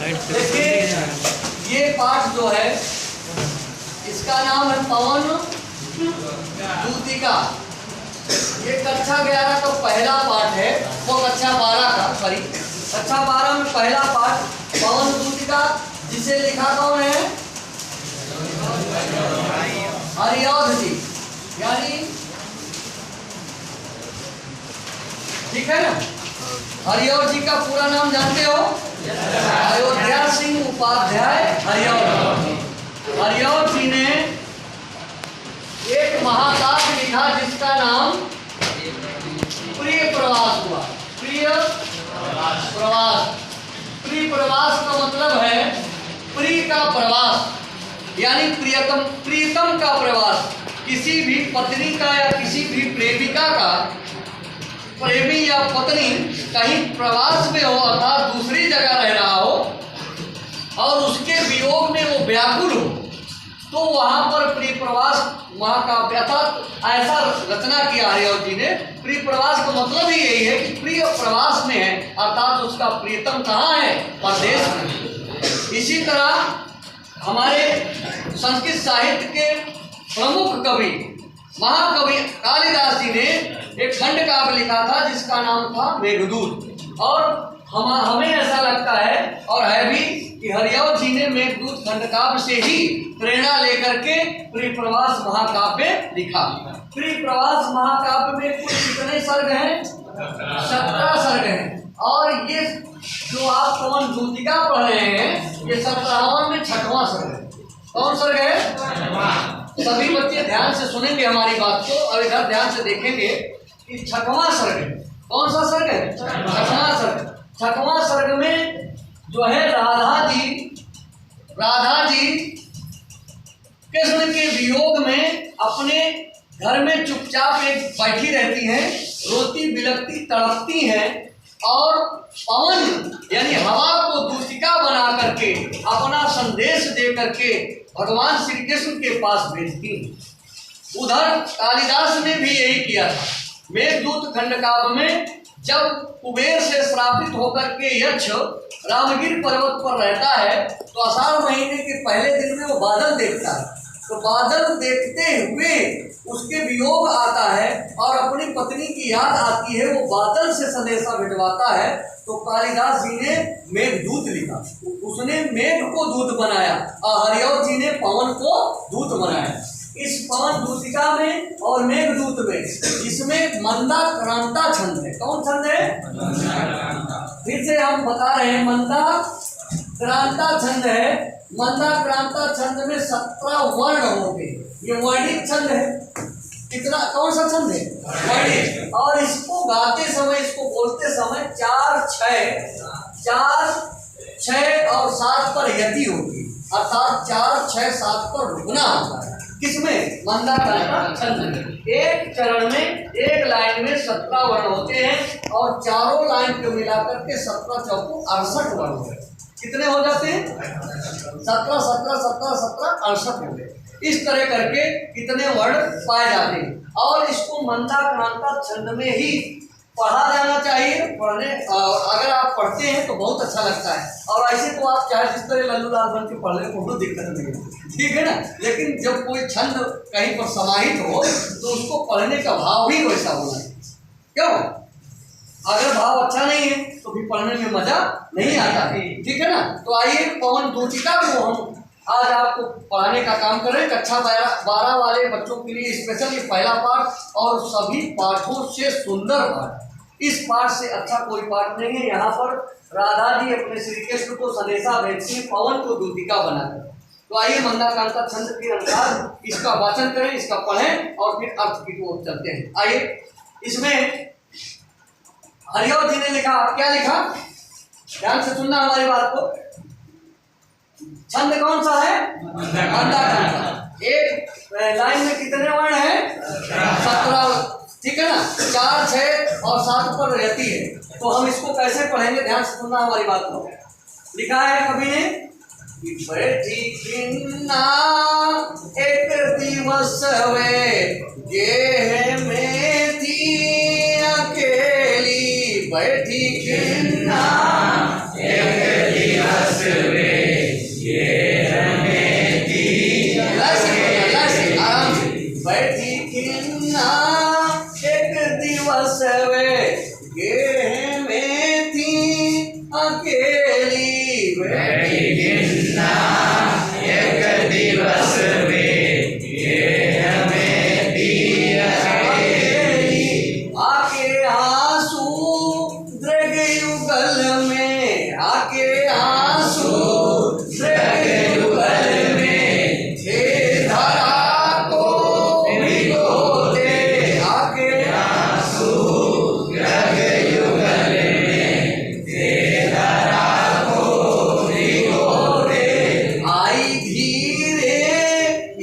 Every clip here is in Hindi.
देखिए ये पाठ जो है इसका नाम है पवन दूतिका। ये कक्षा 11 का पहला पाठ है, वो कक्षा 12 का सॉरी कक्षा 12 में पहला पाठ पवन दूतिका, जिसे लिखा कौन है? हरिऔध जी, यानी ठीक है ना। हरिऔध जी का पूरा नाम जानते हो? अयोध्या सिंह उपाध्याय हरिऔध। हरिऔध जी ने एक महाकाव्य लिखा जिसका नाम प्रिय प्रवास हुआ। प्रिय प्रवास, प्रिय प्रवास का मतलब है प्रिय का प्रवास, यानी प्रियतम का प्रवास। किसी भी पत्नी का या किसी भी प्रेमिका का, प्रेमी या पत्नी कहीं प्रवास में हो अर्थात दूसरी जगह रह रहा हो और उसके वियोग में वो व्याकुल हो, तो वहां पर प्रिय प्रवास महाकाव्य अर्थात ऐसा रचना किया हरिऔध जी ने। प्रिय प्रवास का मतलब ही यही है कि प्रिय प्रवास में है अर्थात उसका प्रियतम कहाँ है? परदेश में। इसी तरह हमारे संस्कृत साहित्य के प्रमुख कवि महाकवि कालिदास जी ने एक खंड काव्य लिखा था जिसका नाम था मेघदूत। और हमें ऐसा लगता है और है भी कि हरिऔध जी ने मेघदूत खंड काव्य से ही प्रेरणा लेकर के प्रिय प्रवास महाकाव्य लिखा। प्रिय प्रवास महाकाव्य में कुल कितने सर्ग हैं? 17 सर्ग हैं। और ये जो आप पवन दूतिका पढ़ रहे हैं ये 17वां में 6वां सर्ग है। कौन सर्ग है? सभी बच्चे ध्यान से सुनेंगे हमारी बात को और इधर ध्यान से देखेंगे कि 6वां सर्ग है। कौन सा सर्ग है? 6वां सर्ग। 6वां सर्ग में जो है राधा जी कृष्ण के वियोग में अपने घर में चुपचाप एक बैठी रहती हैं, रोती बिलखती तड़पती हैं और पवन यानी हवा को दूतिका बना करके अपना संदेश दे करके भगवान श्री कृष्ण के पास भेजती हैं। उधर कालिदास ने भी यही किया था। मेघदूत खंड काव्य में जब कुबेर से श्रापित होकर के यक्ष रामगिर पर्वत पर रहता है तो आषाढ़ महीने के पहले दिन में वो बादल देखता है। तो बादल देखते हुए उसके वियोग आता है और अपनी पत्नी की याद आती है, वो बादल से संदेशा भिजवाता है। तो कालिदास जी ने मेघदूत लिखा, उसने मेघ को दूत बनाया और हरिऔध जी ने पवन को दूत बनाया। इस पवन दूतिका में और मेघदूत में इसमें मंदा क्रांता छंद है। कौन छंद है? फिर से हम बता रहे हैं, मंदा क्रांता छंद है। मंदा क्रांता छंद में 17 वर्ण होते हैं। ये वर्णिक छंद है। कितना? कौन सा छंद है? वर्णिक। और इसको गाते समय, इसको बोलते समय 4 6 और 7 पर यति होगी अर्थात 4 6 7 पर रुकना होता है। किसमें? मंदा क्रांता छंद में। एक चरण में एक लाइन में 17 वर्ण होते हैं और चारों लाइन को मिलाकर के 17 चौको 68 वर्ण होते हैं। कितने हो जाते हैं? 17 17 17 17 68 हो गए। इस तरह करके कितने वर्ण पाए जाते हैं और इसको मंदा क्रांता छंद में ही पढ़ा जाना चाहिए। पढ़ने अगर आप पढ़ते हैं तो बहुत अच्छा लगता है और ऐसे तो आप चाहे जिस तरह लल्लू लाल बन के पढ़ लें तो कोई दिक्कत नहीं है, ठीक है ना। लेकिन जब कोई छंद कहीं पर समाहित हो तो उसको पढ़ने का भाव भी वैसा होना चाहिए। क्यों? अगर भाव अच्छा नहीं है तो भी पढ़ने में मजा नहीं आता है, ठीक है ना। तो आइए पवन दूतिका को हम आज आपको पढ़ाने का काम करें। कक्षा 12 वाले बच्चों के लिए स्पेशल ये पहला पाठ और सभी पाठों से सुंदर पाठ। इस पाठ से अच्छा कोई पाठ नहीं है। यहाँ पर राधा जी अपने श्री कृष्ण को संदेशा भेजती है पवन को दूतिका बनाकर। तो आइए मंदा क्रांता छंद के अनुसार इसका वाचन करें, इसका पढ़ें और फिर अर्थ की ओर चलते हैं। आइए, इसमें हरिऔध जी ने लिखा, क्या लिखा? ध्यान से सुनना हमारी बात को। छंद कौन सा है? मंदा क्रांता। एक लाइन में कितने वर्ण हैं? 17, ठीक है ना। 4 6 और 7 पर रहती है। तो हम इसको कैसे पढ़ेंगे? ध्यान से सुनना हमारी बात को। लिखा है कवि ने, बैठी किन्ना एक दिवस वे गेह में थी अकेली, बैठी किन्ना एक दिवस आराम से। बैठी खिन्ना एक दिवस वे गेह में थी अकेली। बैठी खिन्ना एक दिवस वे गेह में थी अकेली। आके आंसू दृग युगल में, आके आंसू दृग युगल में थे धरा को भिगोते। आके आंसू दृग युगल में थे धरा को भिगोते। आई धीरे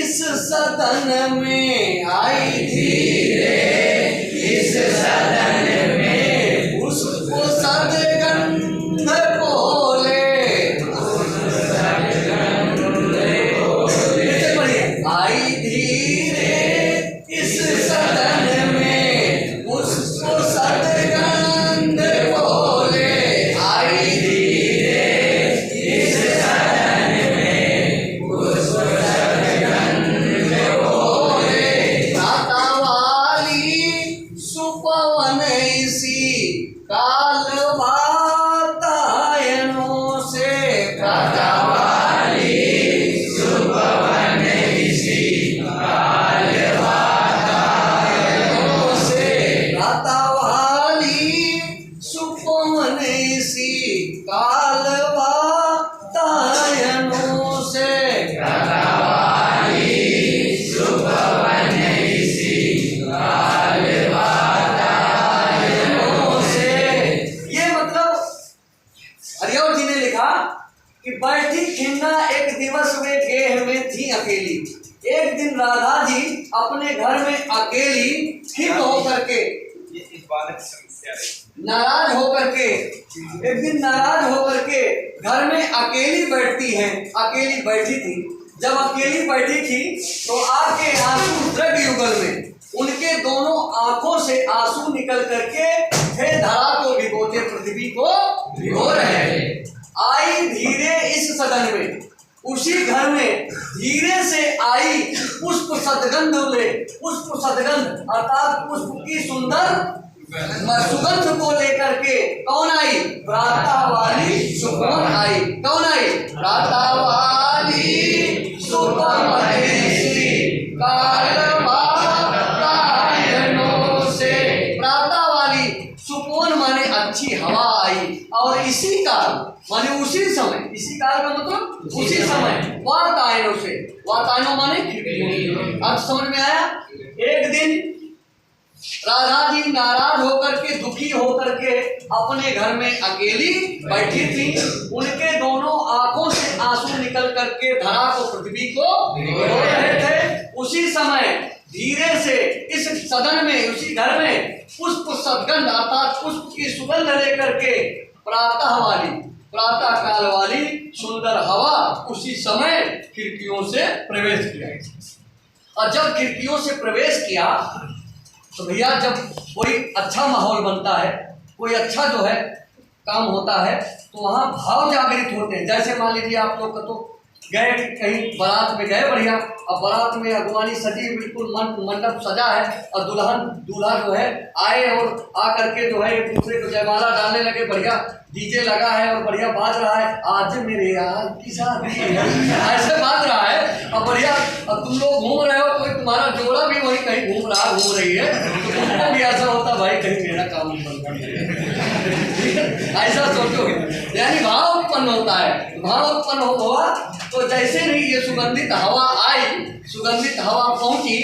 इस सदन में, आई धीरे इस सदन में उसको सदगंध बोले। आई धीरे इस सदन में उसको सदगंध बोले। आई धीरे इस सदन में उसको सदगंध बोले। प्रातः वाली सुपवन इसी काल वातायनों से। प्रातः वाली सुपवन इसी काल वातायनों से। प्रातः वाली सुपवन इसी काल वातायनों से। प्रातः वाली सुपवन इसी काल वातायनों से। ये मतलब हरिओम जी ने लिखा कि बैठी खिन्ना एक दिवस वे गेह में थी अकेली। एक दिन राधा जी अपने घर में अकेली खिन्न होकर के, नाराज होकर के, एक दिन नाराज होकर के घर में अकेली बैठती हैं। अकेली बैठी थी। जब अकेली बैठी थी तो आके आंसू दृग युगल में उनके दोनों आंखों से आंसू निकल करके थे धरा को भिगोते, पृथ्वी को भिगो रहे थे। आई धीरे इस सदन में, उसी घर में धीरे से आई पुष्प सदगंध ले। पुष्प सदगंध अर्थात पुष्प की सुंदर सुगंध को लेकर के कौन आई? प्रातः वाली सुपवन आई। कौन आई? प्रातः वाली सुपवन काल वातायनों से। प्रातः वाली सुपवन माने अच्छी हवा आई, और इसी काल माने उसी समय, इसी काल का मतलब उसी समय, वातायनों से। वातायनों माने खिड़कियों। अब समझ में आया? एक दिन राधा जी नाराज होकर के, दुखी होकर के अपने घर में अकेली बैठी थी। उनके दोनों आंखों से आंसू निकल करके धरा को, पृथ्वी को भिगो रहे थे। उसी समय धीरे से इस सदन में, उसी घर में पुष्प सदगंध अर्थात पुष्प की सुगंध लेकर के प्रातः वाली, प्रातः काल वाली सुंदर हवा उसी समय खिड़कियों से प्रवेश किया। और जब खिड़कियों से प्रवेश किया तो भैया जब कोई अच्छा माहौल बनता है, कोई अच्छा जो है काम होता है, तो वहाँ भाव जागृत होते हैं। जैसे मान लीजिए आप लोग का तो गए कहीं बारात में गए बढ़िया, अब बारात में अगवानी सजी, बिल्कुल मंडप सजा है, और दुल्हन दूल्हा जो है आए और आकर के जो है एक दूसरे को जयमाला डालने लगे। बढ़िया डीजे लगा है और बढ़िया बाज रहा है, आज मेरे यार की शादी ऐसे बाज रहा है। और बढ़िया, अब तुम लोग घूम रहे हो, कोई तुम्हारा जोड़ा भी वही कहीं घूम रही है, तो तुमको भी ऐसा होता भाई कहीं मेरा काम नहीं बनता। ऐसा सोचोगे, यानी भाव उत्पन्न होता है। भाव उत्पन्न हुआ तो जैसे ही ये सुगंधित हवा आई, सुगंधित हवा पहुंची,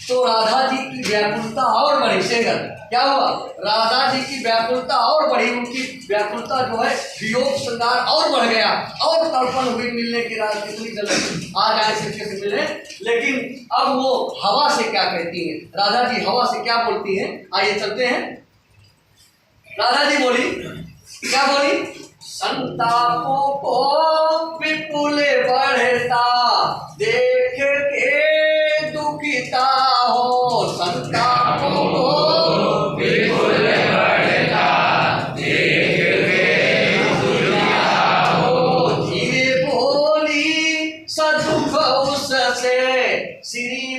तो राधा जी की व्याकुलता और बढ़ी। शेखर क्या हुआ? राधा जी की व्याकुलता और बढ़ी। उनकी व्याकुलता जो है वियोग श्रृंगार और बढ़ गया, और तड़पण हुई मिलने की रात कितनी जल्दी आ जाए सिक्के से मिले। लेकिन अब वो हवा से क्या कहती है? राधा जी हवा से क्या बोलती है? आइए चलते हैं। राधा जी बोली, क्या बोली? संतापों को विपुल बढ़ता देख के दुखिता हो। संतापों को विपुल बढ़ता देख के दुखिता हो।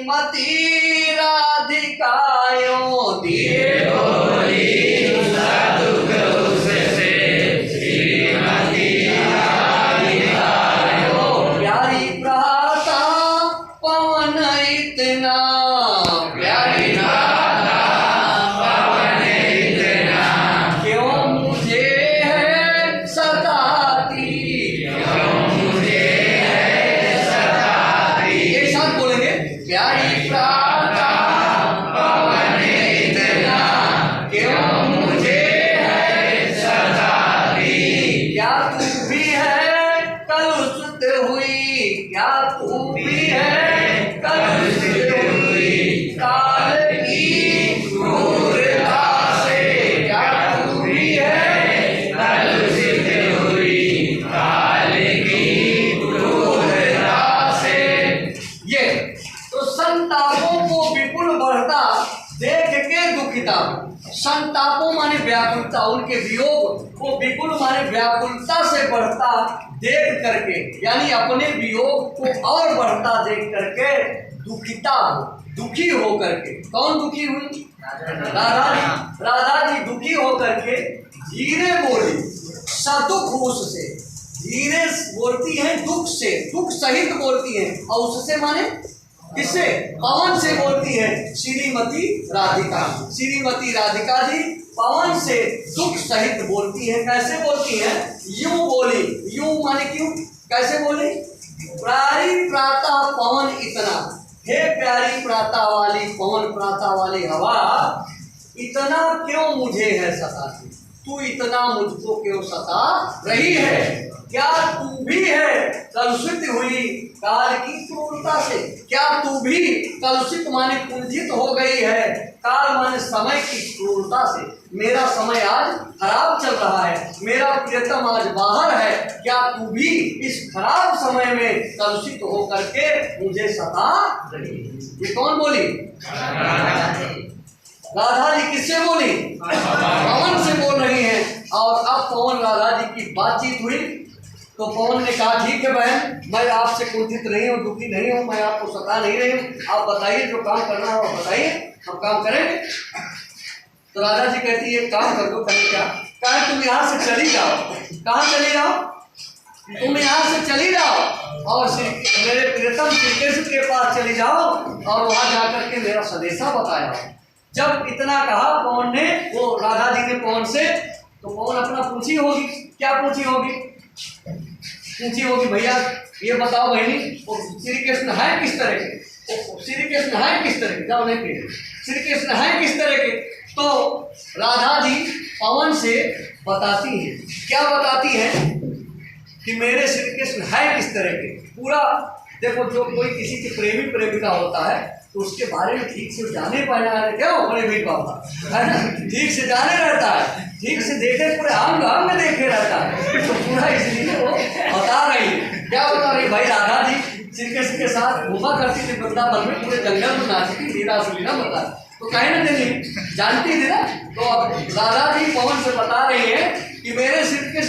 श्रीमती राधिकायो दिए प्यारी प्राता पवन इतना प्यारी क्यों मुझे है सताती एक साथ बोलेंगे प्यारी प्राता पवन इतना क्यों मुझे है सताती क्या तू भी है कलुषित हुई क्या तू भी है कलुषित हुई काल की क्रूरता से क्या तू भी है कलुषित हुई काल की क्रूरता से। ये तो संतापों को विपुल बढ़ता देख के दुखिता संतापों माने व्याकुलता उनके वियोग को विपुल माने व्याकुलता से बढ़ता देख करके यानी अपने वियोग को और बढ़ता देख करके दुखिता दुखी हो करके कौन दुखी हुई राधा जी दुखी हो करके धीरे बोली सदुख उससे धीरे बोलती हैं दुख से दुख सहित बोलती हैं और उससे माने किससे पवन से बोलती है श्रीमती राधिका जी पवन से दुख सहित बोलती है कैसे बोलती है यूं बोली यूं माने क्यों कैसे बोली प्यारी प्रातः पवन इतना हे प्यारी प्रातः वाली पवन प्रातः वाली हवा इतना क्यों मुझे है सताती तू इतना मुझको क्यों सता रही है क्या तू भी है कलुषित हुई काल की क्रूरता से क्या तू भी कलुषित माने कुंठित हो गई है काल माने समय की क्रूरता से मेरा समय आज खराब चल रहा है मेरा प्रियतम आज बाहर है क्या तू भी इस खराब समय में कलुषित हो करके मुझे सता रही है ये कौन बोली राधा जी किससे बोली पवन से बोल रही हैं और अब पवन राधा जी की बातचीत हुई तो पवन ने कहा ठीक है बहन मैं आपसे कुंठित नहीं हूँ दुखी नहीं हूँ मैं आपको सता नहीं रही हूँ आप बताइए जो काम करना हो बताइए हम काम करेंगे। तो राधा जी कहती है काम कर दो कहीं क्या कहा तुम यहाँ से चली जाओ कहाँ चली जाओ तुम यहाँ से चली जाओ और मेरे प्रियतम श्रीकृष्ण के पास चली जाओ और वहाँ जाकर के मेरा संदेशा बताया। जब इतना कहा पवन ने वो राधा जी ने पवन से तो पवन अपना पूछी होगी क्या पूछी होगी भैया ये बताओ बहनी श्री कृष्ण है किस तरह के श्री कृष्ण है किस तरह के जाओ नहीं श्री कृष्ण है किस तरह के तो राधा जी पवन से बताती हैं क्या बताती हैं कि मेरे श्री कृष्ण है किस तरह के पूरा देखो जो कोई किसी के प्रेमी प्रेमिका होता है तो उसके बारे में ठीक से जाने पाना है क्या बड़े भी पापा है ना ठीक से जाने रहता है ठीक से देखे पूरे अंग अंग देखे रहता है तो पूरा इसलिए वो बता रही है क्या बता रही भाई राधा जी श्री कृष्ण के साथ घूमा करती थी वृंदावन में पूरे जंगल में नाचती लीला सुलीला बता तो कहीं ना कहीं जानती थी ना तो अब राधा जी पवन से बता रही है कि मेरे श्री कृष्ण